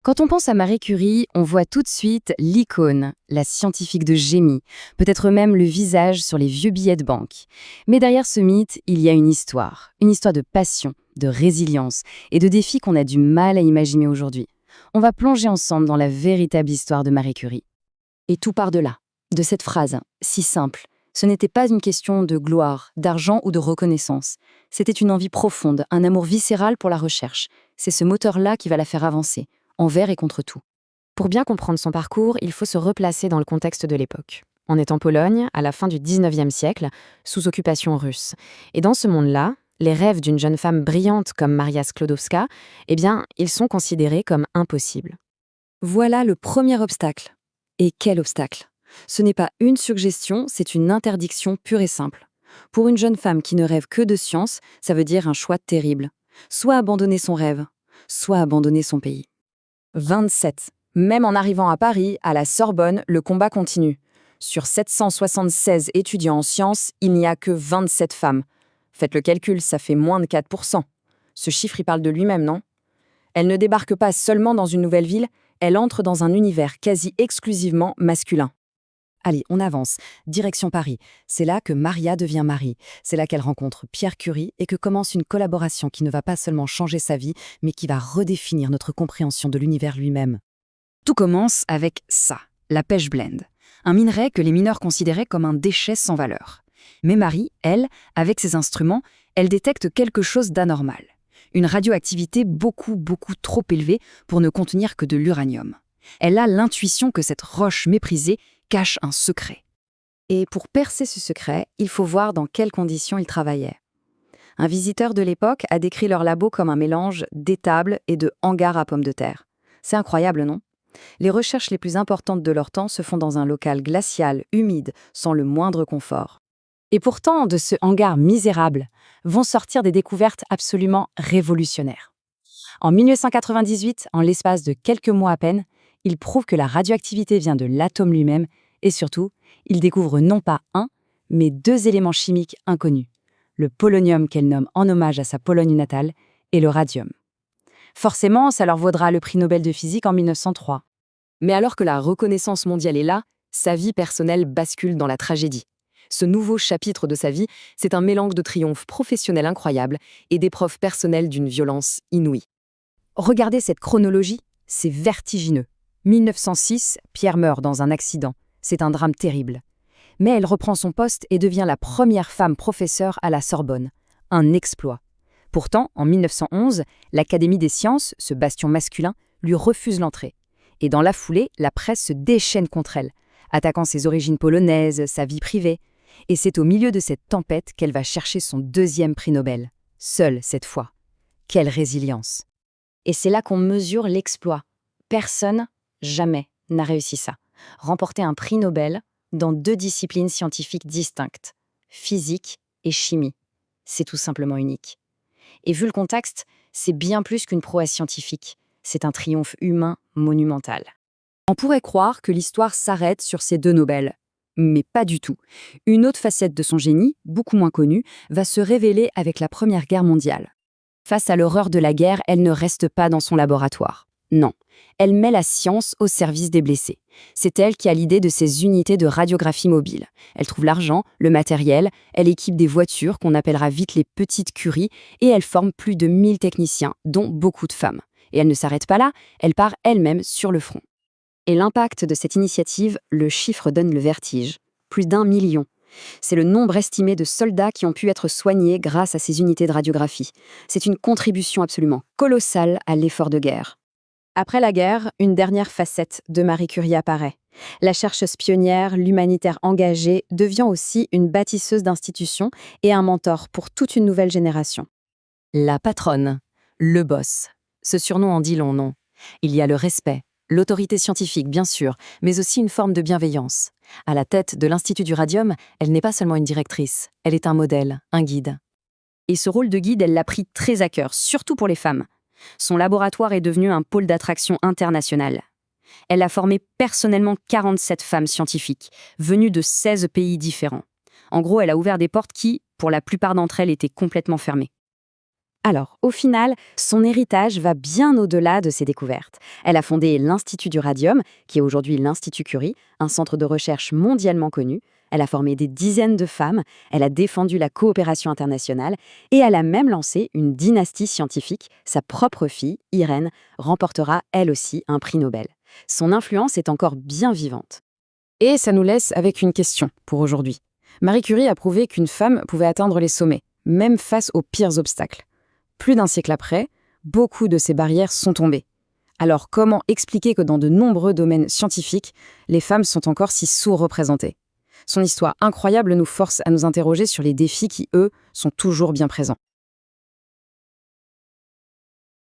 Quand on pense à Marie Curie, on voit tout de suite l'icône, la scientifique de génie, peut-être même le visage sur les vieux billets de banque. Mais derrière ce mythe, il y a une histoire de passion, de résilience et de défis qu'on a du mal à imaginer aujourd'hui. On va plonger ensemble dans la véritable histoire de Marie Curie. Et tout part de là, de cette phrase, si simple. Ce n'était pas une question de gloire, d'argent ou de reconnaissance. C'était une envie profonde, un amour viscéral pour la recherche. C'est ce moteur-là qui va la faire avancer, envers et contre tout. Pour bien comprendre son parcours, il faut se replacer dans le contexte de l'époque. On est en Pologne, à la fin du 19e siècle, sous occupation russe. Et dans ce monde-là, les rêves d'une jeune femme brillante comme Maria Sklodowska, eh bien, ils sont considérés comme impossibles. Voilà le premier obstacle. Et quel obstacle! Ce n'est pas une suggestion, c'est une interdiction pure et simple. Pour une jeune femme qui ne rêve que de science, ça veut dire un choix terrible. Soit abandonner son rêve, soit abandonner son pays. 27. Même en arrivant à Paris, à la Sorbonne, le combat continue. Sur 776 étudiants en sciences, il n'y a que 27 femmes. Faites le calcul, ça fait moins de 4%. Ce chiffre, il parle de lui-même, non? Elle ne débarque pas seulement dans une nouvelle ville, elle entre dans un univers quasi exclusivement masculin. Allez, on avance. Direction Paris. C'est là que Maria devient Marie. C'est là qu'elle rencontre Pierre Curie et que commence une collaboration qui ne va pas seulement changer sa vie, mais qui va redéfinir notre compréhension de l'univers lui-même. Tout commence avec ça, la pêche blende. Un minerai que les mineurs considéraient comme un déchet sans valeur. Mais Marie, elle, avec ses instruments, elle détecte quelque chose d'anormal. Une radioactivité beaucoup trop élevée pour ne contenir que de l'uranium. Elle a l'intuition que cette roche méprisée cache un secret. Et pour percer ce secret, il faut voir dans quelles conditions ils travaillaient. Un visiteur de l'époque a décrit leur labo comme un mélange d'étables et de hangars à pommes de terre. C'est incroyable, non? Les recherches les plus importantes de leur temps se font dans un local glacial, humide, sans le moindre confort. Et pourtant, de ce hangar misérable, vont sortir des découvertes absolument révolutionnaires. En 1998, en l'espace de quelques mois à peine, ils prouvent que la radioactivité vient de l'atome lui-même et surtout, ils découvrent non pas un, mais deux éléments chimiques inconnus. Le polonium qu'elle nomme en hommage à sa Pologne natale et le radium. Forcément, ça leur vaudra le prix Nobel de physique en 1903. Mais alors que la reconnaissance mondiale est là, sa vie personnelle bascule dans la tragédie. Ce nouveau chapitre de sa vie, c'est un mélange de triomphe professionnel incroyable et d'épreuves personnelles d'une violence inouïe. Regardez cette chronologie, c'est vertigineux. 1906, Pierre meurt dans un accident. C'est un drame terrible. Mais elle reprend son poste et devient la première femme professeure à la Sorbonne. Un exploit. Pourtant, en 1911, l'Académie des sciences, ce bastion masculin, lui refuse l'entrée. Et dans la foulée, la presse se déchaîne contre elle, attaquant ses origines polonaises, sa vie privée. Et c'est au milieu de cette tempête qu'elle va chercher son deuxième prix Nobel. Seule cette fois. Quelle résilience! Et c'est là qu'on mesure l'exploit. Personne, jamais, n'a réussi ça. Remporter un prix Nobel dans deux disciplines scientifiques distinctes, physique et chimie. C'est tout simplement unique. Et vu le contexte, c'est bien plus qu'une prouesse scientifique. C'est un triomphe humain monumental. On pourrait croire que l'histoire s'arrête sur ces deux Nobel. Mais pas du tout. Une autre facette de son génie, beaucoup moins connue, va se révéler avec la Première Guerre mondiale. Face à l'horreur de la guerre, elle ne reste pas dans son laboratoire. Non, elle met la science au service des blessés. C'est elle qui a l'idée de ces unités de radiographie mobile. Elle trouve l'argent, le matériel, elle équipe des voitures qu'on appellera vite les petites Curie et elle forme plus de 1000 techniciens, dont beaucoup de femmes. Et elle ne s'arrête pas là, elle part elle-même sur le front. Et l'impact de cette initiative, le chiffre donne le vertige. Plus d'1 million. C'est le nombre estimé de soldats qui ont pu être soignés grâce à ces unités de radiographie. C'est une contribution absolument colossale à l'effort de guerre. Après la guerre, une dernière facette de Marie Curie apparaît. La chercheuse pionnière, l'humanitaire engagée, devient aussi une bâtisseuse d'institutions et un mentor pour toute une nouvelle génération. La patronne, le boss. Ce surnom en dit long, non? Il y a le respect, l'autorité scientifique, bien sûr, mais aussi une forme de bienveillance. À la tête de l'Institut du Radium, elle n'est pas seulement une directrice, elle est un modèle, un guide. Et ce rôle de guide, elle l'a pris très à cœur, surtout pour les femmes. Son laboratoire est devenu un pôle d'attraction international. Elle a formé personnellement 47 femmes scientifiques, venues de 16 pays différents. En gros, elle a ouvert des portes qui, pour la plupart d'entre elles, étaient complètement fermées. Alors, au final, son héritage va bien au-delà de ses découvertes. Elle a fondé l'Institut du Radium, qui est aujourd'hui l'Institut Curie, un centre de recherche mondialement connu. Elle a formé des dizaines de femmes, elle a défendu la coopération internationale et elle a même lancé une dynastie scientifique. Sa propre fille, Irène, remportera elle aussi un prix Nobel. Son influence est encore bien vivante. Et ça nous laisse avec une question pour aujourd'hui. Marie Curie a prouvé qu'une femme pouvait atteindre les sommets, même face aux pires obstacles. Plus d'un siècle après, beaucoup de ces barrières sont tombées. Alors comment expliquer que dans de nombreux domaines scientifiques, les femmes sont encore si sous-représentées ? Son histoire incroyable nous force à nous interroger sur les défis qui, eux, sont toujours bien présents.